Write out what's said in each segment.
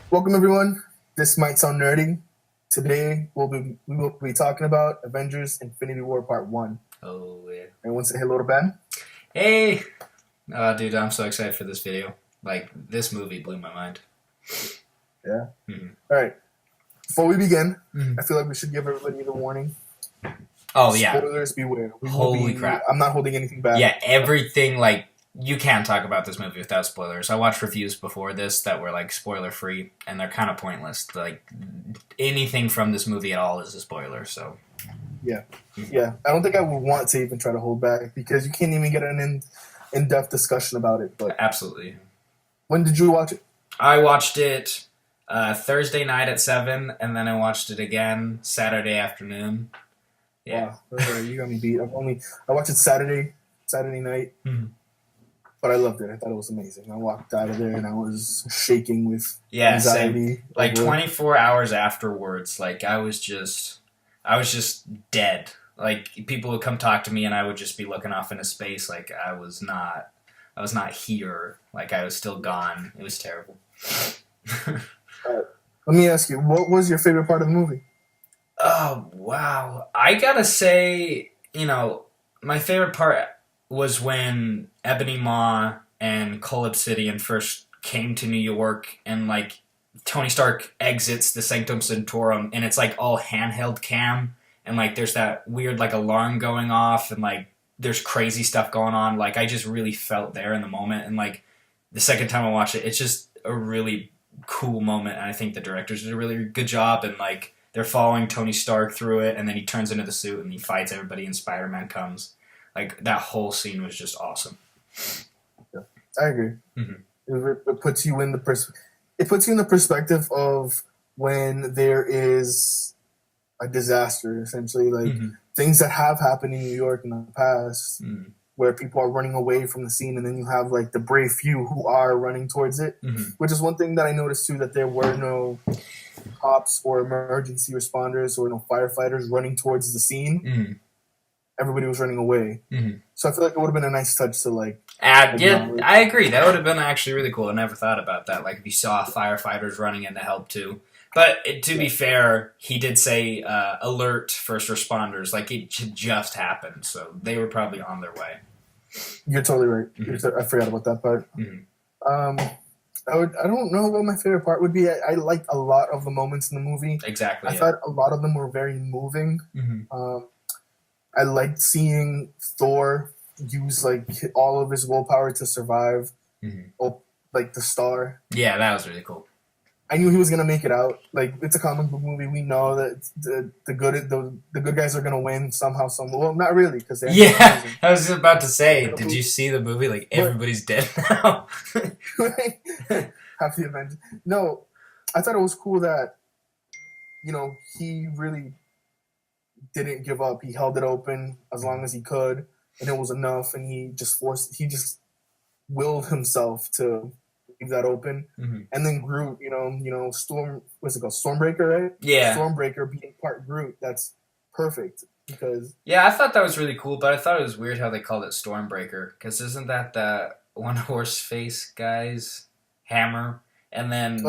Welcome everyone. This might sound nerdy. Today we will be talking about Avengers: Infinity War Part One. Oh, yeah. Anyone say hello to Ben? Hey! Dude, I'm so excited for this video. Like, this movie blew my mind. Yeah. Mhm. All right. Before we begin, Mhm. I feel like we should give everybody the warning. Oh, yeah. Spoilers beware. We will Holy be. crap. I'm not holding anything back. Yeah, everything, like, you can't talk about this movie without spoilers. I watched reviews before this that were, like, spoiler-free, and they're kind of pointless. Like, anything from this movie at all is a spoiler, so. Yeah. Yeah. I don't think I would want to even try to hold back because you can't even get an in-depth discussion about it. But Absolutely. when did you watch it? I watched it Thursday night at 7, and then I watched it again Saturday afternoon. Yeah. Wow. You got me beat. I watched it Saturday night. Mhm. But I loved it. I thought it was amazing. I walked out of there and I was shaking with Yeah, same. anxiety. Like 24 hours afterwards, like I was just dead. Like people would come talk to me and I would just be looking off into space like I was not here. Like I was still gone. It was terrible. Let me ask you, what was your favorite part of the movie? Oh, wow. I gotta say, my favorite part was when Ebony Maw and Cull Obsidian first came to New York and, like, Tony Stark exits the Sanctum Sanctorum and it's, like, all handheld cam and, like, there's that weird, like, alarm going off and, like, there's crazy stuff going on. Like, I just really felt there in the moment and, like, the second time I watched it, it's just a really cool moment and I think the directors did a really good job and, like, they're following Tony Stark through it, and then he turns into the suit and he fights everybody, and Spider-Man comes. Like that whole scene was just awesome. Yeah, I agree. Mm-hmm. It puts you in the perspective of when there is a disaster, essentially, like things that have happened in New York in the past, where people are running away from the scene, and then you have like the brave few who are running towards it, which is one thing that I noticed too, that there were no cops or emergency responders or no firefighters running towards the scene. Everybody was running away. So I feel like it would have been a nice touch to like. Yeah, I agree. That would have been actually really cool. I never thought about that. Like if you saw firefighters running in to help too. But to be fair, he did say alert first responders. Like it just happened, so they were probably on their way. You're totally right. I forgot about that part. I don't know what my favorite part would be. I liked a lot of the moments in the movie. Exactly. I thought a lot of them were very moving. I liked seeing Thor use like all of his willpower to survive. Like the star. Yeah, that was really cool. I knew he was gonna make it out. Like it's a comic book movie. We know that the good guys are gonna win somehow. Well, not really because yeah. I was about to say, did you see the movie? Like everybody's dead now. Half the Avengers. No, I thought it was cool that he really didn't give up. He held it open as long as he could, and it was enough. And he just willed himself to leave that open. And then Groot, what's it called? Stormbreaker, right? Yeah. Stormbreaker being part Groot. That's perfect because. Yeah, I thought that was really cool, but I thought it was weird how they called it Stormbreaker because isn't that the one horse face guy's hammer? And then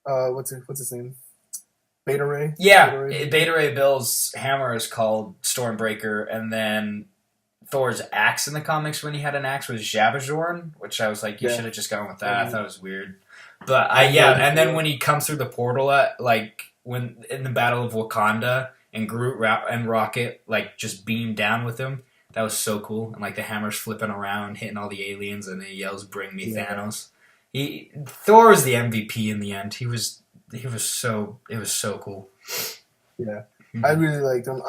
what's his name? Beta Ray. Yeah, Beta Ray Bill's hammer is called Stormbreaker, and then Thor's axe in the comics when he had an axe was Jabberjorn, which I was like, you should have just gone with that. I thought it was weird, but and then when he comes through the portal at like when in the Battle of Wakanda and Groot and Rocket like just beam down with him, that was so cool. And like the hammer's flipping around, hitting all the aliens, and he yells, "Bring me Thanos." Thor was the MVP in the end. It was so cool. Yeah, I really liked him.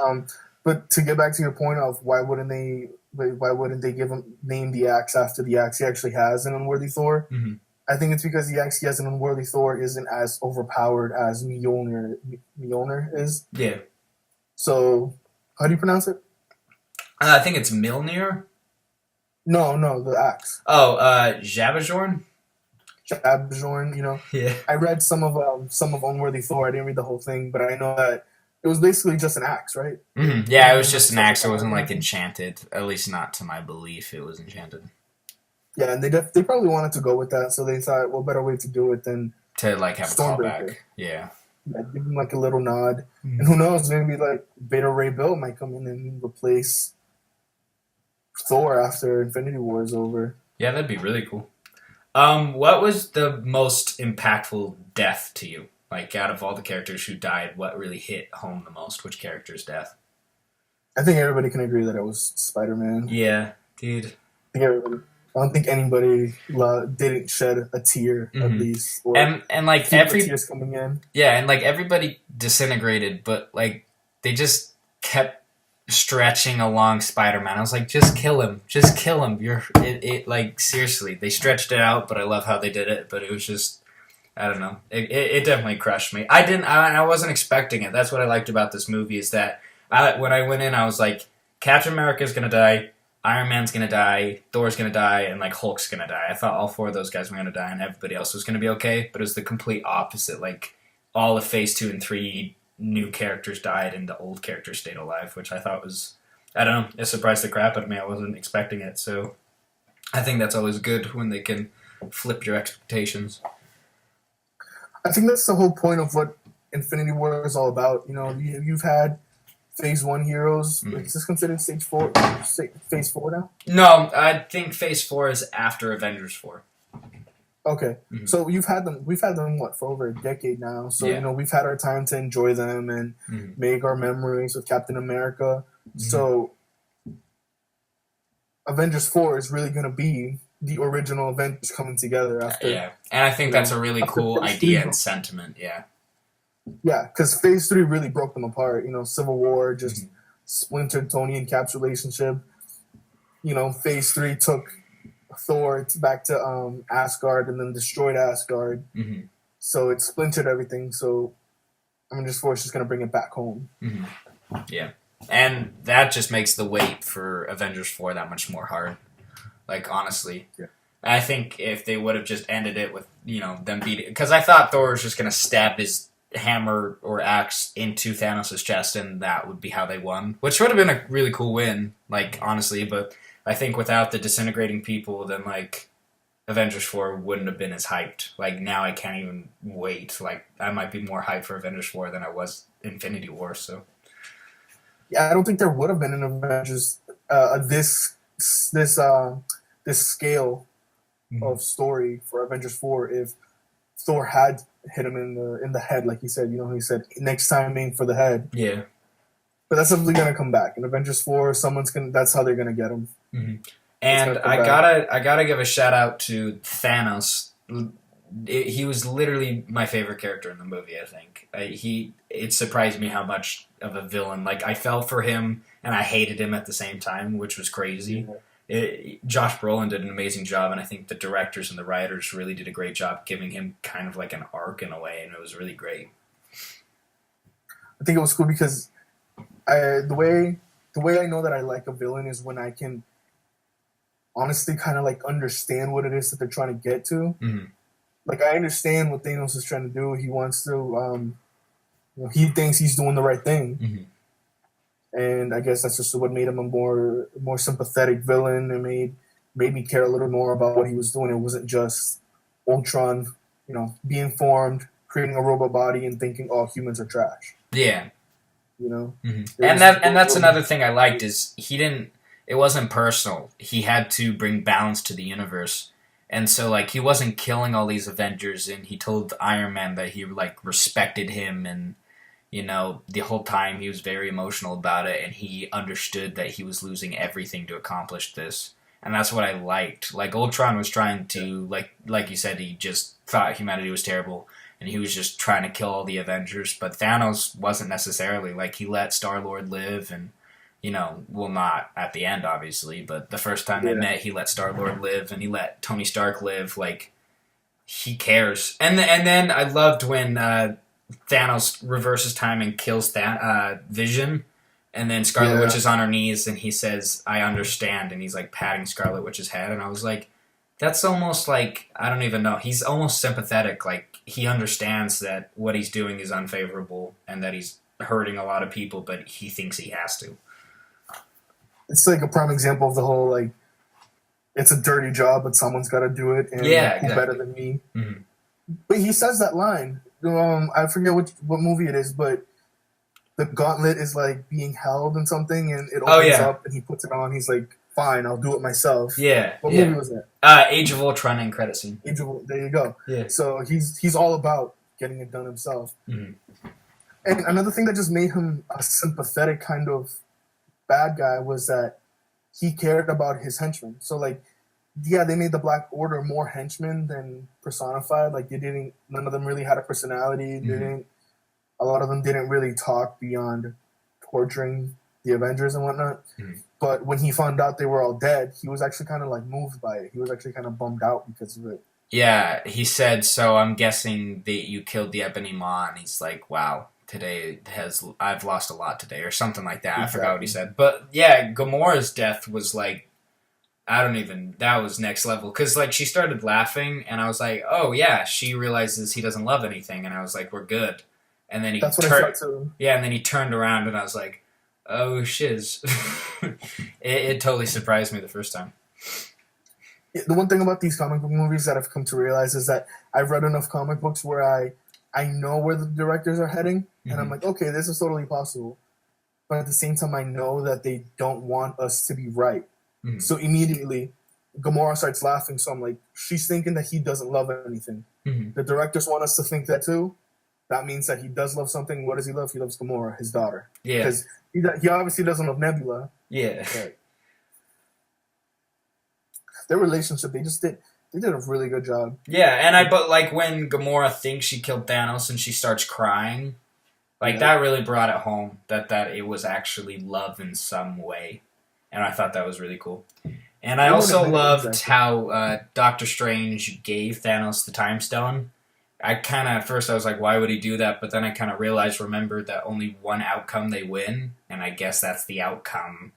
But to get back to your point of why wouldn't they name the axe after the axe he actually has an unworthy Thor? I think it's because the axe he has an unworthy Thor isn't as overpowered as Mjolnir is. Yeah. So, how do you pronounce it? I think it's Mjolnir. No, the axe. Oh, Jabberjorn. Jabberjorn, Yeah. I read some of Unworthy Thor. I didn't read the whole thing, but I know that it was basically just an axe, right? Yeah, it was just an axe. It wasn't like enchanted. At least not to my belief, it was enchanted. Yeah, and they probably wanted to go with that, so they thought, well, better way to do it than to like have a callback. Stormbreaker. Yeah. Yeah, give him like a little nod, Mm. and who knows? Maybe like Beta Ray Bill might come in and replace Thor after Infinity War is over. Yeah, that'd be really cool. What was the most impactful death to you? Like, out of all the characters who died, what really hit home the most? Which character's death? I think everybody can agree that it was Spider-Man. Yeah, dude. I think everybody. I don't think anybody didn't shed a tear at least, or and like feel the every tears coming in. yeah, and like everybody disintegrated, but like they just kept stretching along Spider-Man. I was like, just kill him, just kill him. It like seriously, they stretched it out, but I love how they did it. But it was just, I don't know, it definitely crushed me. I wasn't expecting it. That's what I liked about this movie is that when I went in, I was like, Captain America's gonna die, Iron Man's gonna die, Thor's gonna die, and like Hulk's gonna die. I thought all four of those guys were gonna die, and everybody else was gonna be okay. But it was the complete opposite. Like all of Phase 2 and 3 new characters died, and the old characters stayed alive, which I thought was, I don't know, it surprised the crap out of me. I wasn't expecting it, so I think that's always good when they can flip your expectations. I think that's the whole point of what Infinity War is all about. You know, you've had Phase 1 heroes. Like, is this considered Phase 4 now? No, I think Phase 4 is after Avengers 4. Okay, so we've had them what, for over a decade now. So you know, we've had our time to enjoy them and make our memories with Captain America. So Avengers 4 is really going to be the original Avengers coming together after. Yeah, and I think that's a really cool idea and sentiment. Yeah. Yeah, because Phase 3 really broke them apart. You know, Civil War just splintered Tony and Cap's relationship. You know, Phase 3 took Thor back to Asgard and then destroyed Asgard. So it splintered everything. So Avengers 4 is just going to bring it back home. Yeah. And that just makes the wait for Avengers 4 that much more hard. Like, honestly. Yeah. I think if they would have just ended it with, you know, them beating... Because I thought Thor was just going to stab his hammer or axe into Thanos' chest and that would be how they won. Which would have been a really cool win, like, honestly. But I think without the disintegrating people, then, like, Avengers 4 wouldn't have been as hyped. Like, now I can't even wait. Like, I might be more hyped for Avengers 4 than I was Infinity War, so... Yeah, I don't think there would have been an Avengers this scale of story for Avengers 4 if Thor had hit him in the head, like he said. You know, he said next time aim for the head. Yeah. But that's definitely gonna come back in Avengers 4. That's how they're gonna get him. And I gotta give a shout out to Thanos. He was literally my favorite character in the movie. I think it surprised me how much of a villain. Like I felt for him and I hated him at the same time, which was crazy. Josh Brolin did an amazing job, and I think the directors and the writers really did a great job giving him kind of like an arc in a way, and it was really great. I think it was cool because the way I know that I like a villain is when I can honestly kind of like understand what it is that they're trying to get to. Like I understand what Thanos is trying to do. He wants to, he thinks he's doing the right thing, and I guess that's just what made him a more sympathetic villain and made me care a little more about what he was doing. It wasn't just Ultron, you know, being formed, creating a robot body, and thinking all humans are trash. Yeah, you know, and that's another thing I liked is it wasn't personal. He had to bring balance to the universe. And so, like, he wasn't killing all these Avengers, and he told Iron Man that he, like, respected him, and, you know, the whole time he was very emotional about it, and he understood that he was losing everything to accomplish this. And that's what I liked. Like, Ultron was trying to, like you said, he just thought humanity was terrible, and he was just trying to kill all the Avengers, but Thanos wasn't necessarily. Like, he let Star-Lord live, and... You know, well, not at the end, obviously, but the first time they met, he let Star-Lord live, and he let Tony Stark live. Like, he cares. And then I loved when Thanos reverses time and kills Vision, and then Scarlet Witch is on her knees, and he says, "I understand," and he's, like, patting Scarlet Witch's head, and I was like, that's almost like, I don't even know, he's almost sympathetic. Like, he understands that what he's doing is unfavorable, and that he's hurting a lot of people, but he thinks he has to. It's like a prime example of the whole, like, it's a dirty job, but someone's got to do it, and who better than me? But he says that line. I forget what movie it is, but the gauntlet is like being held in something, and it Oh opens yeah, up, and he puts it on. He's like, "Fine, I'll do it myself." yeah, What movie yeah. was that? Age of Ultron end credit scene. There you go. Yeah. So he's all about getting it done himself. Mm-hmm. And another thing that just made him a sympathetic kind of bad guy was that he cared about his henchmen. So like, yeah, they made the Black Order more henchmen than personified. Like none of them really had a personality. Mm-hmm. A lot of them didn't really talk beyond torturing the Avengers and whatnot. Mm-hmm. But when he found out they were all dead, he was actually kind of like moved by it. He was actually kind of bummed out because of it. Yeah, he said, so I'm guessing that you killed the Ebony Maw, and he's like, wow, I've lost a lot today, or something like that. Exactly. I forgot what he said. But yeah, Gamora's death was like, that was next level. Because like she started laughing, and I was like, oh yeah, she realizes he doesn't love anything, and I was like, we're good. And then That's what I thought too. Yeah, and then he turned around, and I was like, oh shiz. it totally surprised me the first time. The one thing about these comic book movies that I've come to realize is that I've read enough comic books where I know where the directors are heading, mm-hmm. and I'm like, okay, this is totally possible. But at the same time, I know that they don't want us to be right. Mm-hmm. So immediately, Gamora starts laughing. So I'm like, she's thinking that he doesn't love anything. Mm-hmm. The directors want us to think that too. That means that he does love something. What does he love? He loves Gamora, his daughter. Yeah. Because he obviously doesn't love Nebula. Yeah. But their relationship, they did a really good job. Yeah, but like when Gamora thinks she killed Thanos and she starts crying, like that really brought it home that it was actually love in some way, and I thought that was really cool. And I also loved how Doctor Strange gave Thanos the Time Stone. At first I was like, why would he do that? But then I kind of remembered that only one outcome they win, and I guess that's the outcome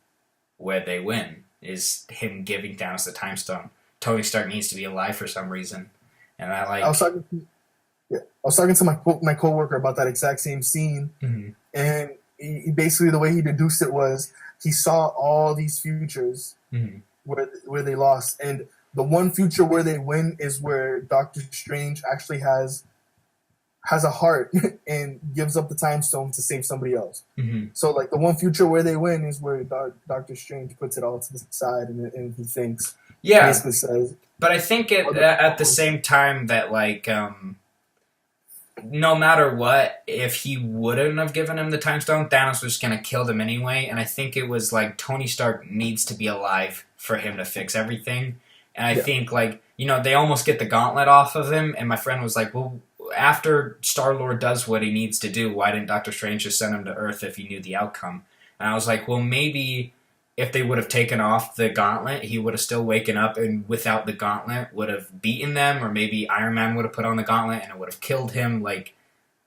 where they win, is him giving Thanos the Time Stone. Tony Stark needs to be alive for some reason, and I was talking to my coworker about that exact same scene, mm-hmm. and he basically the way he deduced it was he saw all these futures mm-hmm. where they lost, and the one future where they win is where Doctor Strange actually has a heart and gives up the Time Stone to save somebody else. Mm-hmm. So like the one future where they win is where Doctor Strange puts it all to the side and he thinks. Yeah, basically says, but I think at the same time that like no matter what, if he wouldn't have given him the Time Stone, Thanos was gonna kill him anyway. And I think it was like Tony Stark needs to be alive for him to fix everything. And I think like they almost get the gauntlet off of him. And my friend was like, well, after Star-Lord does what he needs to do, why didn't Doctor Strange just send him to Earth if he knew the outcome? And I was like, well, maybe if they would have taken off the gauntlet, he would have still waken up and without the gauntlet would have beaten them, or maybe Iron Man would have put on the gauntlet and it would have killed him. Like,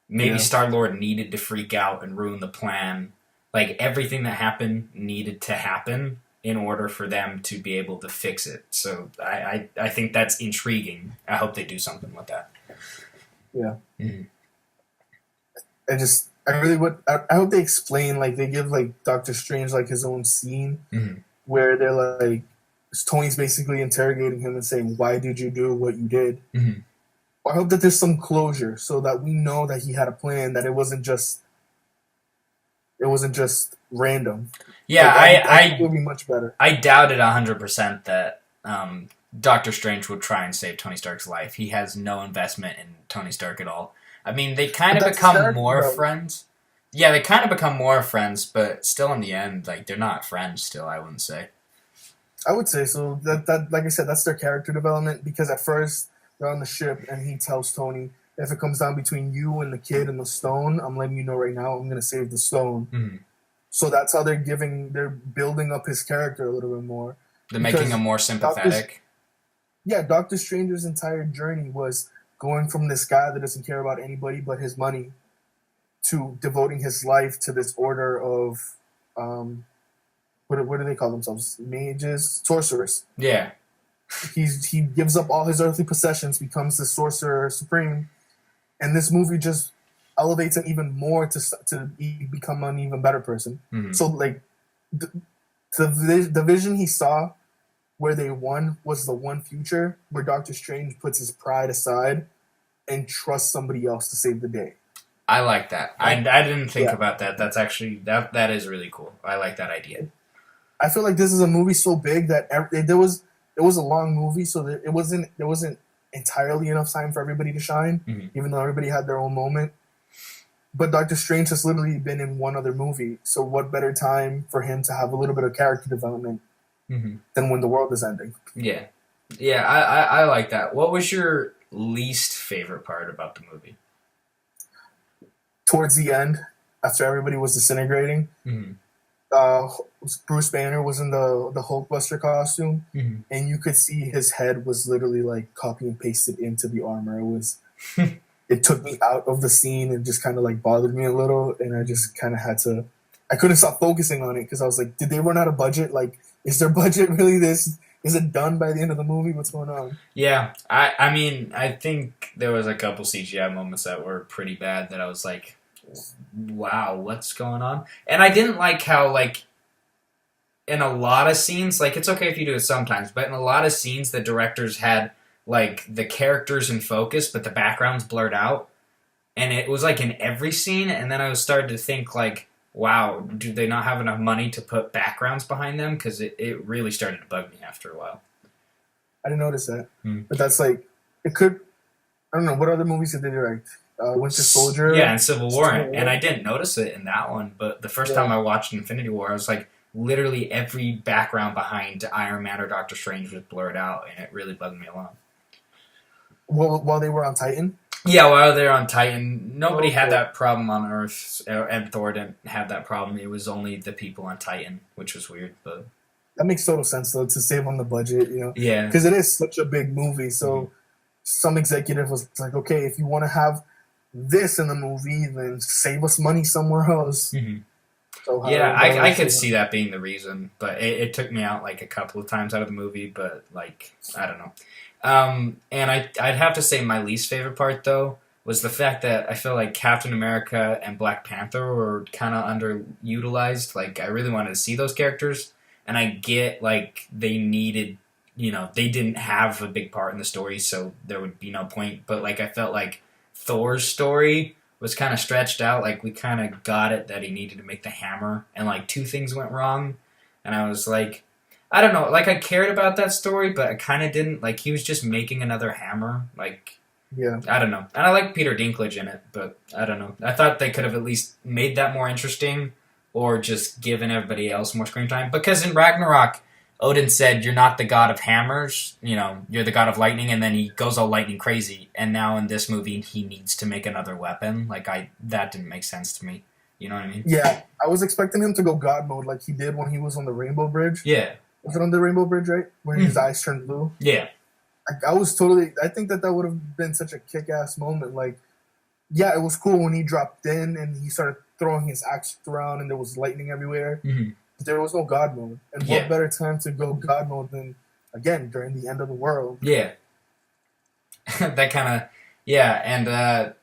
maybe Star-Lord needed to freak out and ruin the plan. Like, everything that happened needed to happen in order for them to be able to fix it. So I think that's intriguing. I hope they do something with that. Yeah. Mm-hmm. I hope they explain, like, they give, like, Doctor Strange, like, his own scene mm-hmm. where they're, like, Tony's basically interrogating him and saying, why did you do what you did? Mm-hmm. I hope that there's some closure so that we know that he had a plan, that it wasn't just random. Yeah, like, it would be much better. I doubted 100% that Doctor Strange would try and save Tony Stark's life. He has no investment in Tony Stark at all. I mean, they kind of become more friends. Yeah, they kind of become more friends, but still in the end, like, they're not friends still, I wouldn't say. I would say so. That like I said, that's their character development, because at first they're on the ship and he tells Tony, if it comes down between you and the kid and the stone, I'm letting you know right now, I'm going to save the stone. Mm-hmm. So that's how they're building up his character a little bit more. They're making him more sympathetic. Doctor Strange's entire journey was going from this guy that doesn't care about anybody but his money to devoting his life to this order of, what do they call themselves? Mages? Sorcerers. Yeah. He gives up all his earthly possessions, becomes the Sorcerer Supreme, and this movie just elevates him even more to become an even better person. Mm-hmm. So, like, the vision he saw where they won was the one future where Doctor Strange puts his pride aside and trust somebody else to save the day. I like that. I didn't think Yeah. about that. That's actually that is really cool. I like that idea. I feel like this is a movie so big that there was a long movie, so that there wasn't entirely enough time for everybody to shine, even though everybody had their own moment. But Doctor Strange has literally been in one other movie, so what better time for him to have a little bit of character development than when the world is ending? Yeah, yeah. I like that. What was your least favorite part about the movie? Towards the end, after everybody was disintegrating, uh, Bruce Banner was in the Hulkbuster costume, and you could see his head was literally like copy and pasted into the armor. It took me out of the scene and just kind of like bothered me a little, and I just kind of had to. I couldn't stop focusing on it because I was like, did they run out of budget? Like, is their budget really this? Is it done by the end of the movie? What's going on? Yeah, I mean, I think there was a couple CGI moments that were pretty bad that I was like, wow, what's going on? And I didn't like how, like, in a lot of scenes, like, it's okay if you do it sometimes, but in a lot of scenes, the directors had, like, the characters in focus, but the background's blurred out. And it was, like, in every scene, and then I was starting to think, like, wow, do they not have enough money to put backgrounds behind them? Because it really started to bug me after a while. I didn't notice that, but that's like it could. I don't know what other movies did they direct. Winter Soldier, yeah, and Civil War, and I didn't notice it in that one. But the first time I watched Infinity War, I was like, literally every background behind Iron Man or Doctor Strange was blurred out, and it really bugged me a lot. While they were on Titan. Yeah, while they were on Titan, nobody had that problem on Earth, and Thor didn't have that problem. It was only the people on Titan, which was weird, but that makes total sense though to save on the budget, you know. Yeah, because it is such a big movie. So some executive was like, okay, if you want to have this in the movie, then save us money somewhere else. So yeah, I could see that being the reason, but it took me out like a couple of times out of the movie. But like, I don't know. And I'd have to say my least favorite part, though, was the fact that I feel like Captain America and Black Panther were kind of underutilized. Like, I really wanted to see those characters, and I get, like, they needed, they didn't have a big part in the story, so there would be no point. But, like, I felt like Thor's story was kind of stretched out. Like, we kind of got it that he needed to make the hammer, and, like, two things went wrong, and I was like, I don't know, like, I cared about that story, but I kind of didn't. Like, he was just making another hammer. Like, yeah. I don't know. And I like Peter Dinklage in it, but I don't know. I thought they could have at least made that more interesting or just given everybody else more screen time. Because in Ragnarok, Odin said, you're not the god of hammers, you're the god of lightning, and then he goes all lightning crazy. And now in this movie, he needs to make another weapon. Like, that didn't make sense to me. You know what I mean? Yeah. I was expecting him to go god mode like he did when he was on the Rainbow Bridge. Yeah. Was it on the Rainbow Bridge, right? Where his eyes turned blue? Yeah. I think that would have been such a kick-ass moment. Like, yeah, it was cool when he dropped in and he started throwing his axe around and there was lightning everywhere. But there was no God mode. And what better time to go God mode than, again, during the end of the world? Yeah. That kind of, yeah,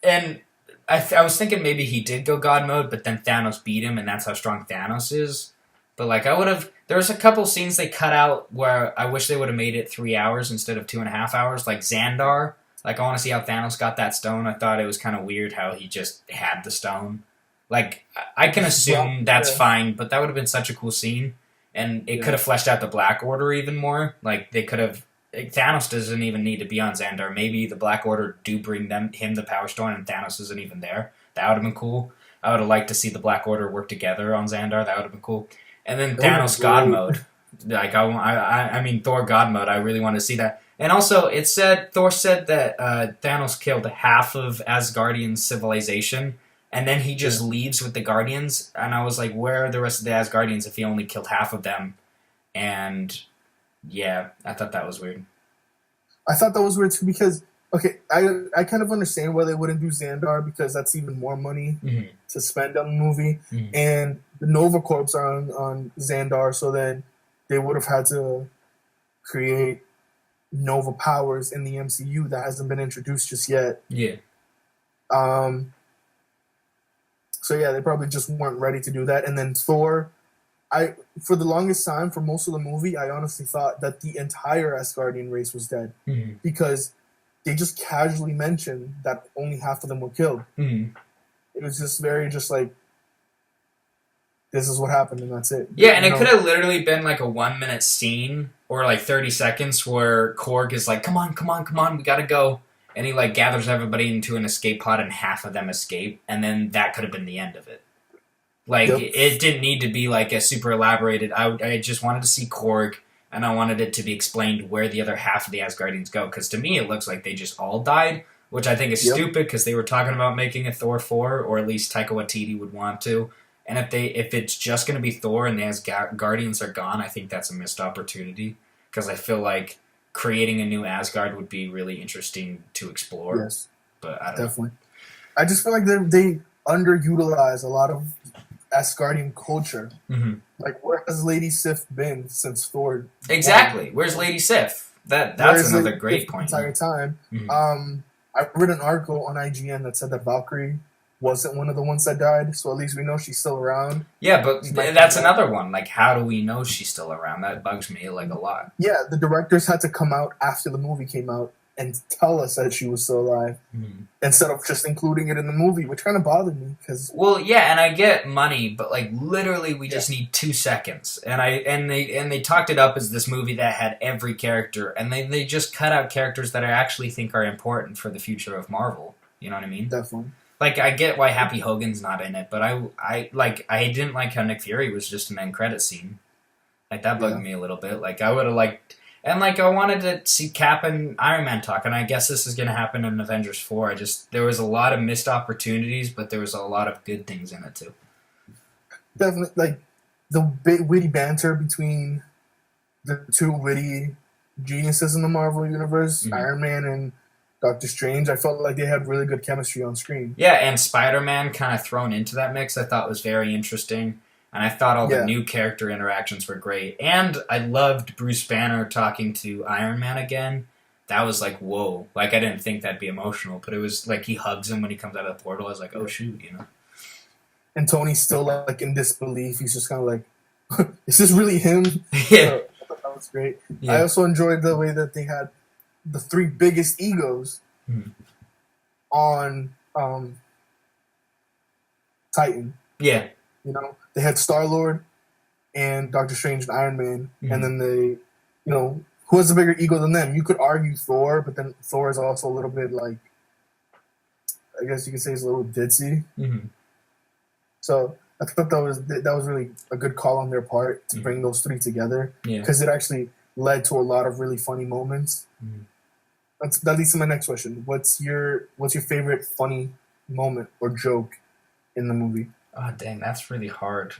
and I was thinking maybe he did go God mode, but then Thanos beat him, and that's how strong Thanos is. But, like, there was a couple scenes they cut out where I wish they would have made it 3 hours instead of 2.5 hours. Like, Xandar. Like, I want to see how Thanos got that stone. I thought it was kind of weird how he just had the stone. Like, I can assume that's fine, but that would have been such a cool scene. And it could have fleshed out the Black Order even more. Like, they could have... Thanos doesn't even need to be on Xandar. Maybe the Black Order do bring him the Power Stone and Thanos isn't even there. That would have been cool. I would have liked to see the Black Order work together on Xandar. That would have been cool. And then Thanos God mode. Like, I mean, Thor God mode. I really want to see that. And also, Thor said that Thanos killed half of Asgardian civilization, and then he just leaves with the Guardians. And I was like, where are the rest of the Asgardians if he only killed half of them? And yeah, I thought that was weird. I thought that was weird too because, okay, I kind of understand why they wouldn't do Xandar because that's even more money to spend on the movie. And the Nova Corps are on Xandar, so then they would have had to create Nova powers in the MCU that hasn't been introduced just yet. Yeah. So yeah, they probably just weren't ready to do that. And then Thor, for the longest time, for most of the movie, I honestly thought that the entire Asgardian race was dead because they just casually mentioned that only half of them were killed. Mm-hmm. It was just very just like, this is what happened and that's it. Yeah, and it could have literally been like a 1 minute scene or like 30 seconds where Korg is like, come on, we gotta go. And he like gathers everybody into an escape pod and half of them escape. And then that could have been the end of it. Like, it didn't need to be like a super elaborated. I just wanted to see Korg and I wanted it to be explained where the other half of the Asgardians go. Because to me, it looks like they just all died, which I think is stupid because they were talking about making a Thor 4, or at least Taika Waititi would want to. And if it's just going to be Thor and the Asgardians are gone, I think that's a missed opportunity. Because I feel like creating a new Asgard would be really interesting to explore. Yes, but I don't definitely. I just feel like they underutilize a lot of Asgardian culture. Mm-hmm. Like, where has Lady Sif been since Thor? Exactly. Where's Lady Sif? That's another great point. The entire time. Mm-hmm. I read an article on IGN that said that Valkyrie wasn't one of the ones that died, so at least we know she's still around. Yeah, but that's another one. Like, how do we know she's still around? That bugs me like a lot. Yeah, the directors had to come out after the movie came out and tell us that she was still alive, instead of just including it in the movie, which kind of bothered me. Well, yeah, and I get money, but like literally, we just need 2 seconds, and they talked it up as this movie that had every character, and they just cut out characters that I actually think are important for the future of Marvel. You know what I mean? Definitely. Like, I get why Happy Hogan's not in it, but I didn't like how Nick Fury was just an end credit scene. Like, that bugged me a little bit. Like, I would have liked... And, like, I wanted to see Cap and Iron Man talk, and I guess this is going to happen in Avengers 4. There was a lot of missed opportunities, but there was a lot of good things in it, too. Definitely, like, the witty banter between the two witty geniuses in the Marvel Universe, Iron Man and Doctor Strange, I felt like they had really good chemistry on screen. Yeah, and Spider-Man kind of thrown into that mix I thought was very interesting. And I thought all the new character interactions were great. And I loved Bruce Banner talking to Iron Man again. That was like, whoa. Like, I didn't think that'd be emotional, but it was like he hugs him when he comes out of the portal. I was like, oh, shoot, you know. And Tony's still like in disbelief. He's just kind of like, is this really him? Yeah. I thought that was great. Yeah. I also enjoyed the way that they had the 3 biggest egos on Titan. Yeah. You know, they had Star-Lord and Doctor Strange and Iron Man, and then they, who has a bigger ego than them? You could argue Thor, but then Thor is also a little bit like, I guess you could say he's a little ditzy. So I thought that was really a good call on their part to bring those 3 together, because it actually led to a lot of really funny moments. That leads to my next question. What's your favorite funny moment or joke in the movie? Oh, dang, that's really hard.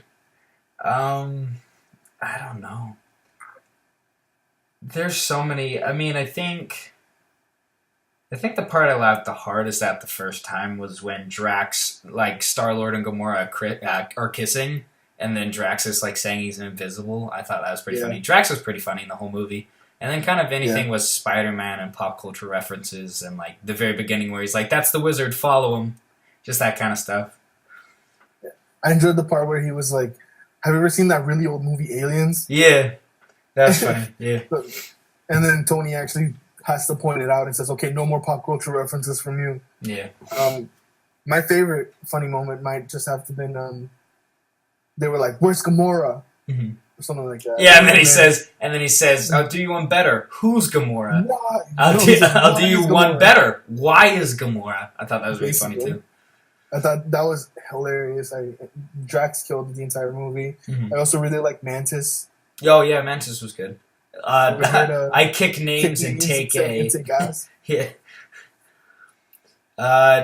I don't know. There's so many. I mean, I think the part I laughed the hardest at the first time was when Drax, like, Star-Lord and Gamora are kissing, and then Drax is, like, saying he's invisible. I thought that was pretty funny. Drax was pretty funny in the whole movie. And then kind of anything was Spider-Man and pop culture references, and, like, the very beginning where he's like, that's the wizard, follow him. Just that kind of stuff. I enjoyed the part where he was like, have you ever seen that really old movie Aliens? Yeah. That's funny. Yeah. And then Tony actually has to point it out and says, okay, no more pop culture references from you. Yeah. My favorite funny moment might just have to been they were like, where's Gamora? Or something like that. Yeah, and then he says, I'll do you one better. Who's Gamora? Why? I'll do you one better. Why is Gamora? I thought that was really funny too. I thought that was hilarious. Drax killed the entire movie. I also really like Mantis. Oh yeah, Mantis was good. I kick names and take ass. Yeah.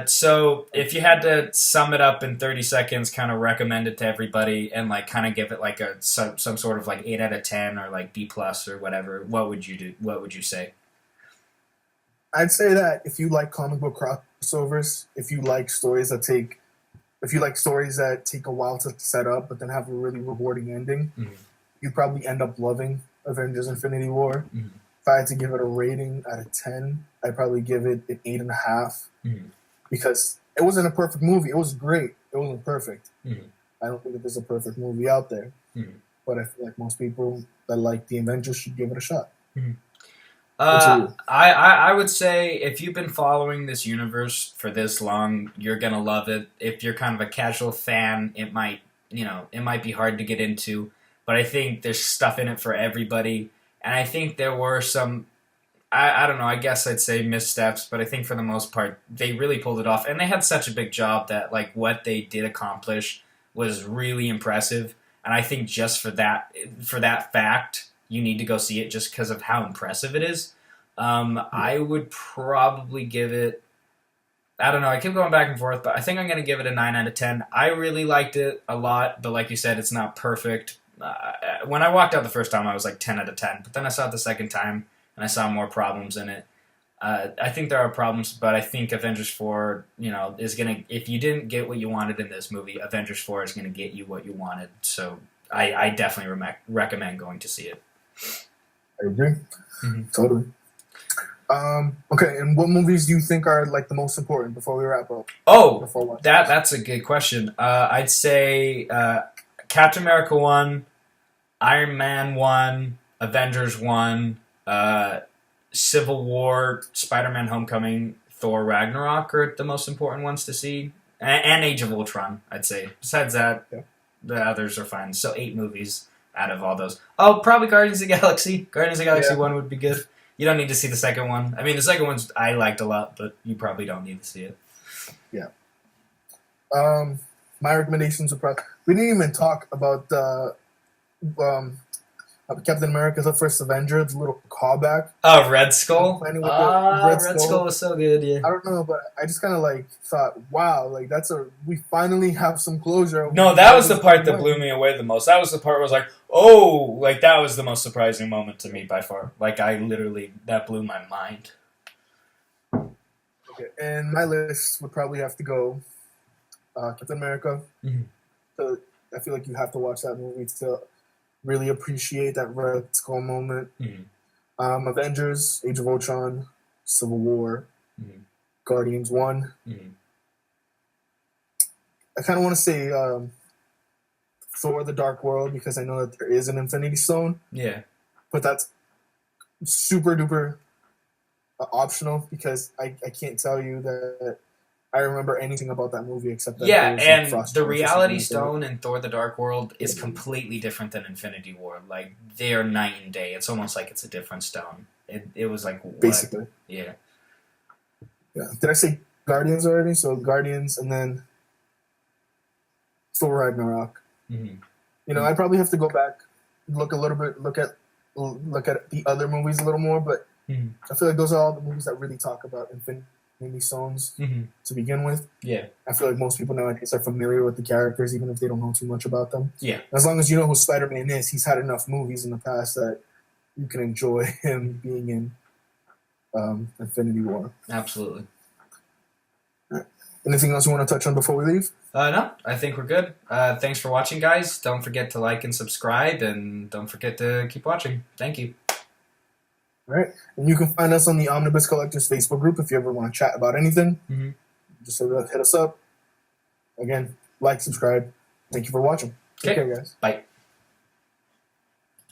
So if you had to sum it up in 30 seconds, kind of recommend it to everybody, and like kind of give it like some sort of like 8 out of 10 or like B+ or whatever, what would you do? What would you say? I'd say that if you like comic book crossovers, if you like stories that take a while to set up but then have a really rewarding ending, you'd probably end up loving Avengers Infinity War. If I had to give it a rating out of 10, I'd probably give it an 8.5, because it wasn't a perfect movie. It was great. It wasn't perfect. I don't think that there's a perfect movie out there, but I feel like most people that like the Avengers should give it a shot. I would say if you've been following this universe for this long, you're gonna love it. If you're kind of a casual fan, it might be hard to get into, but I think there's stuff in it for everybody. And I think there were some, I don't know, I guess I'd say missteps, but I think for the most part they really pulled it off, and they had such a big job that like what they did accomplish was really impressive. And I think just for that fact, you need to go see it just because of how impressive it is. I would probably give it, I don't know, I keep going back and forth, but I think I'm going to give it a 9 out of 10. I really liked it a lot, but like you said, it's not perfect. When I walked out the first time, I was like 10 out of 10, but then I saw it the second time, and I saw more problems in it. I think there are problems, but I think Avengers 4, is going to, if you didn't get what you wanted in this movie, Avengers 4 is going to get you what you wanted. So I definitely recommend going to see it. I agree. Totally. Okay, and what movies do you think are like the most important before we wrap up? Oh, that's a good question. I'd say Captain America 1, Iron Man 1, Avengers 1, Civil War, Spider-Man Homecoming, Thor Ragnarok are the most important ones to see. And Age of Ultron, I'd say. Besides that, the others are fine. So 8 movies out of all those. Oh, probably Guardians of the Galaxy. Guardians of the Galaxy 1 would be good. You don't need to see the second one. I mean, the second one's I liked a lot, but you probably don't need to see it. Yeah. My recommendations are probably... We didn't even talk about Captain America: The First Avenger, the little callback. Oh, Red Skull? Red Skull was so good, yeah. I don't know, but I just kind of like thought, wow, like we finally have some closure. No, that was the part that blew me away the most. That was the part where I was like, oh, like that was the most surprising moment to me by far. Like that blew my mind. Okay, and my list would probably have to go Captain America. So I feel like you have to watch that movie to really appreciate that Red Skull moment. Avengers, Age of Ultron, Civil War, Guardians 1. I kind of want to say Thor: The Dark World because I know that there is an Infinity Stone. Yeah. But that's super duper optional because I can't tell you that I remember anything about that movie except that. Yeah, and the Reality Stone in Thor: The Dark World is completely different than Infinity War. Like, they are night and day. It's almost like it's a different stone. It was like, what? Basically. Yeah. Yeah. Did I say Guardians already? So Guardians and then Thor Ragnarok. I'd probably have to go back, look at the other movies a little more, but I feel like those are all the movies that really talk about Infinity Stones to begin with. Yeah. I feel like most people nowadays are familiar with the characters, even if they don't know too much about them. Yeah. As long as you know who Spider-Man is, he's had enough movies in the past that you can enjoy him being in Infinity War. Absolutely. Right. Anything else you want to touch on before we leave? No, I think we're good. Thanks for watching, guys. Don't forget to like and subscribe, and don't forget to keep watching. Thank you. All right. And you can find us on the Omnibus Collectors Facebook group if you ever want to chat about anything. Just hit us up. Again, like, subscribe. Thank you for watching. Take care, guys. Bye.